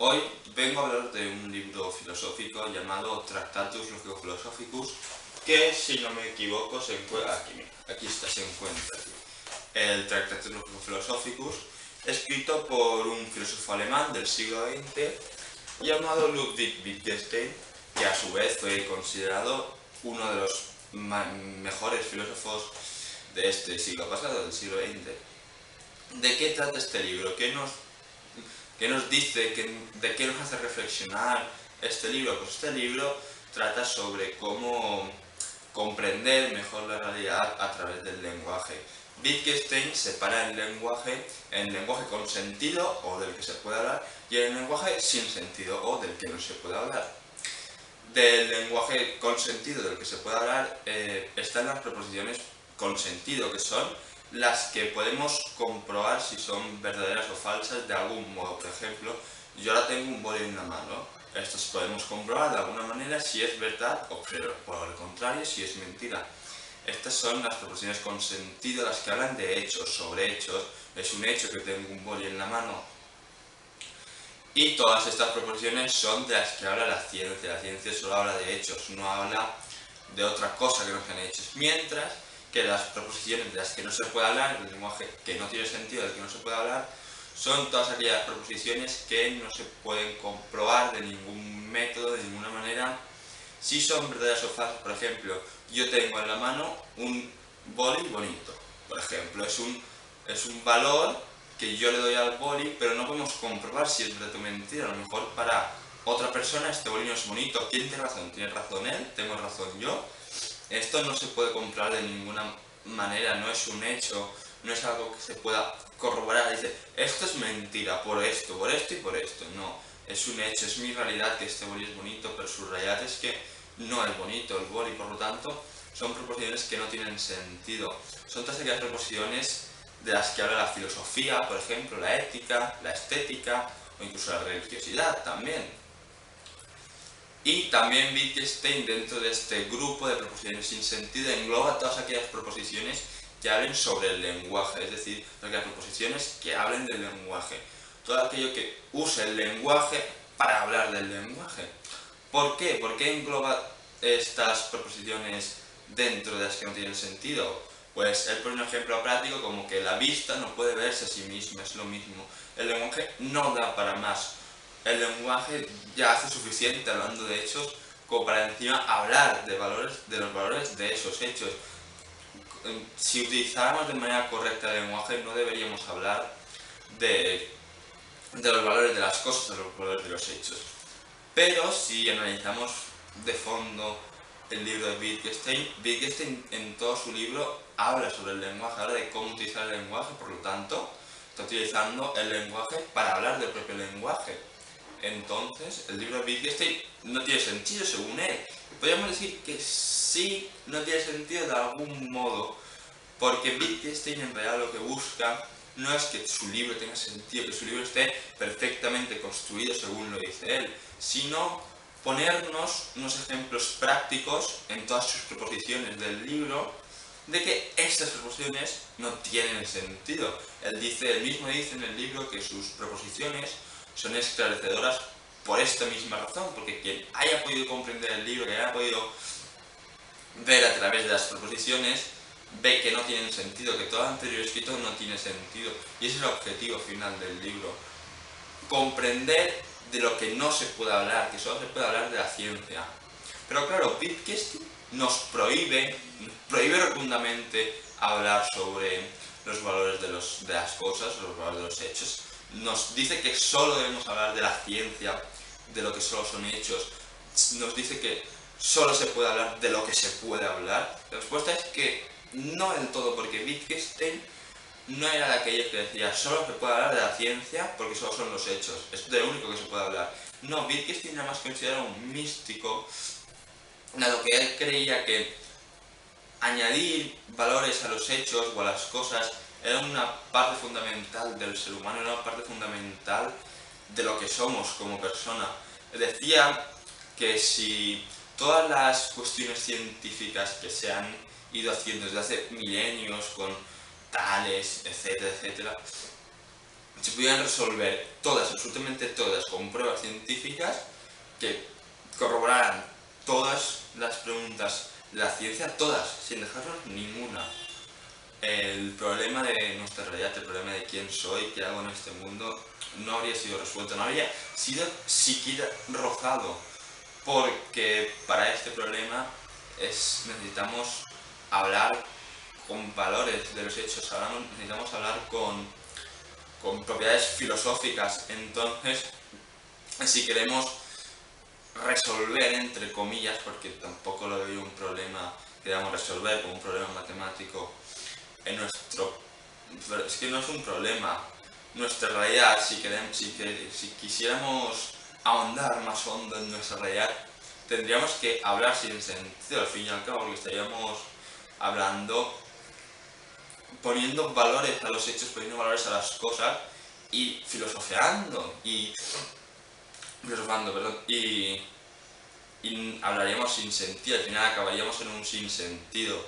Hoy vengo a hablar de un libro filosófico llamado Tractatus Logico-Philosophicus, que, si no me equivoco, se encuentra aquí. Aquí está, se encuentra aquí. El Tractatus Logico-Philosophicus, escrito por un filósofo alemán del siglo XX llamado Ludwig Wittgenstein, que a su vez fue considerado uno de los mejores filósofos de este siglo pasado, del siglo XX. ¿De qué trata este libro? ¿Qué nos dice? ¿De qué nos hace reflexionar este libro? Pues este libro trata sobre cómo comprender mejor la realidad a través del lenguaje. Wittgenstein separa el lenguaje en lenguaje con sentido, o del que se puede hablar, y el lenguaje sin sentido, o del que no se puede hablar. Del lenguaje con sentido del que se puede hablar están las proposiciones con sentido, que son las que podemos comprobar si son verdaderas o falsas de algún modo. Por ejemplo, yo ahora tengo un boli en la mano. Estos podemos comprobar de alguna manera si es verdad o por el contrario si es mentira. Estas son las proposiciones con sentido, las que hablan de hechos, sobre hechos. Es un hecho que tengo un boli en la mano. Y todas estas proposiciones son de las que habla la ciencia. La ciencia solo habla de hechos, no habla de otra cosa que no sean hechos. Mientras que las proposiciones de las que no se puede hablar, el lenguaje que no tiene sentido, del que no se puede hablar, son todas aquellas proposiciones que no se pueden comprobar de ningún método, de ninguna manera, si son verdaderas o falsas. Por ejemplo, yo tengo en la mano un boli bonito. Por ejemplo, es un valor que yo le doy al boli, pero no podemos comprobar si es verdad o mentira. A lo mejor para otra persona este boli no es bonito. ¿Quién tiene razón? ¿Tiene razón él? ¿Tengo razón yo? Esto no se puede comprobar de ninguna manera, no es un hecho, no es algo que se pueda corroborar. Dice, esto es mentira, por esto y por esto. No, es un hecho, es mi realidad que este boli es bonito, pero su realidad es que no es bonito el boli, por lo tanto, son proposiciones que no tienen sentido. Son todas aquellas proposiciones de las que habla la filosofía, por ejemplo, la ética, la estética o incluso la religiosidad también. Y también Wittgenstein, dentro de este grupo de proposiciones sin sentido, engloba todas aquellas proposiciones que hablen sobre el lenguaje, es decir, todas aquellas proposiciones que hablen del lenguaje. Todo aquello que use el lenguaje para hablar del lenguaje. ¿Por qué? ¿Por qué engloba estas proposiciones dentro de las que no tienen sentido? Pues él pone un ejemplo práctico como que la vista no puede verse a sí misma, es lo mismo. El lenguaje no da para más. El lenguaje ya hace suficiente hablando de hechos como para encima hablar de los valores de esos hechos. Si utilizáramos de manera correcta el lenguaje no deberíamos hablar de los valores de las cosas, de los valores de los hechos. Pero si analizamos de fondo el libro de Wittgenstein en todo su libro habla sobre el lenguaje, habla de cómo utilizar el lenguaje, por lo tanto está utilizando el lenguaje para hablar del propio lenguaje. Entonces, el libro de Wittgenstein no tiene sentido según él. Podríamos decir que sí, no tiene sentido de algún modo, porque Wittgenstein en realidad lo que busca no es que su libro tenga sentido, que su libro esté perfectamente construido según lo dice él, sino ponernos unos ejemplos prácticos en todas sus proposiciones del libro de que estas proposiciones no tienen sentido. Él mismo dice en el libro que sus proposiciones son esclarecedoras por esta misma razón, porque quien haya podido comprender el libro, que haya podido ver a través de las proposiciones, ve que no tienen sentido, que todo lo anterior escrito no tiene sentido. Y ese es el objetivo final del libro. Comprender de lo que no se puede hablar, que solo se puede hablar de la ciencia. Pero claro, Wittgenstein nos prohíbe rotundamente hablar sobre los valores de las cosas, los valores de los hechos. Nos dice que solo debemos hablar de la ciencia, de lo que solo son hechos. Nos dice que solo se puede hablar de lo que se puede hablar. La respuesta es que no del todo, porque Wittgenstein no era de aquellos que decía solo se puede hablar de la ciencia porque solo son los hechos, es de lo único que se puede hablar. No, Wittgenstein era más considerado un místico, dado que él creía que añadir valores a los hechos o a las cosas era una parte fundamental del ser humano, era una parte fundamental de lo que somos como persona. Decía que si todas las cuestiones científicas que se han ido haciendo desde hace milenios con Tales, etcétera, etcétera, se pudieran resolver todas, absolutamente todas, con pruebas científicas que corroboraran todas las preguntas de la ciencia, todas, sin dejarnos ninguna. El problema de nuestra realidad, el problema de quién soy, qué hago en este mundo, no habría sido resuelto, no habría sido siquiera rozado, porque para este problema necesitamos hablar con valores de los hechos, necesitamos hablar con propiedades filosóficas. Entonces, si queremos resolver, entre comillas, porque tampoco lo veo un problema que debamos resolver como un problema matemático en nuestro... Pero es que no es un problema. Nuestra realidad, si quisiéramos ahondar más hondo en nuestra realidad, tendríamos que hablar sin sentido, al fin y al cabo, porque estaríamos hablando, poniendo valores a los hechos, poniendo valores a las cosas y filosofando y hablaríamos sin sentido, al final acabaríamos en un sinsentido.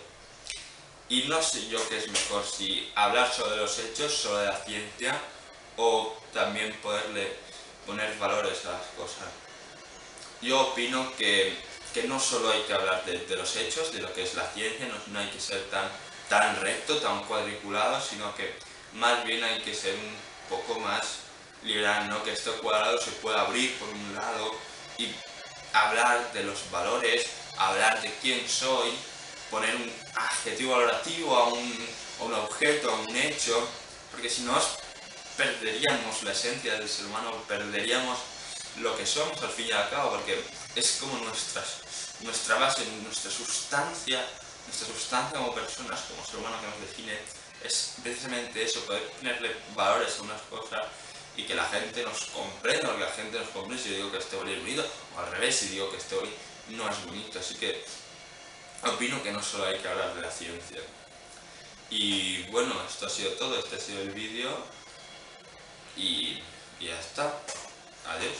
Y no sé yo qué es mejor, si hablar sobre los hechos, sobre la ciencia, o también poderle poner valores a las cosas. Yo opino que no solo hay que hablar de los hechos, de lo que es la ciencia, no hay que ser tan recto, tan cuadriculado, sino que más bien hay que ser un poco más liberal, ¿no? Que este cuadrado se pueda abrir por un lado y hablar de los valores, hablar de quién soy, poner un adjetivo valorativo a un objeto, a un hecho, porque si no perderíamos la esencia del ser humano, perderíamos lo que somos al fin y al cabo, porque es como nuestra base, nuestra sustancia como personas, como ser humano que nos define, es precisamente eso, poder ponerle valores a unas cosas y que la gente nos comprenda, o que la gente nos comprenda si yo digo que este oli es bonito, o al revés, si digo que este oli no es bonito. Así que opino que no solo hay que hablar de la ciencia. Y bueno, esto ha sido todo, este ha sido el vídeo y ya está. Adiós.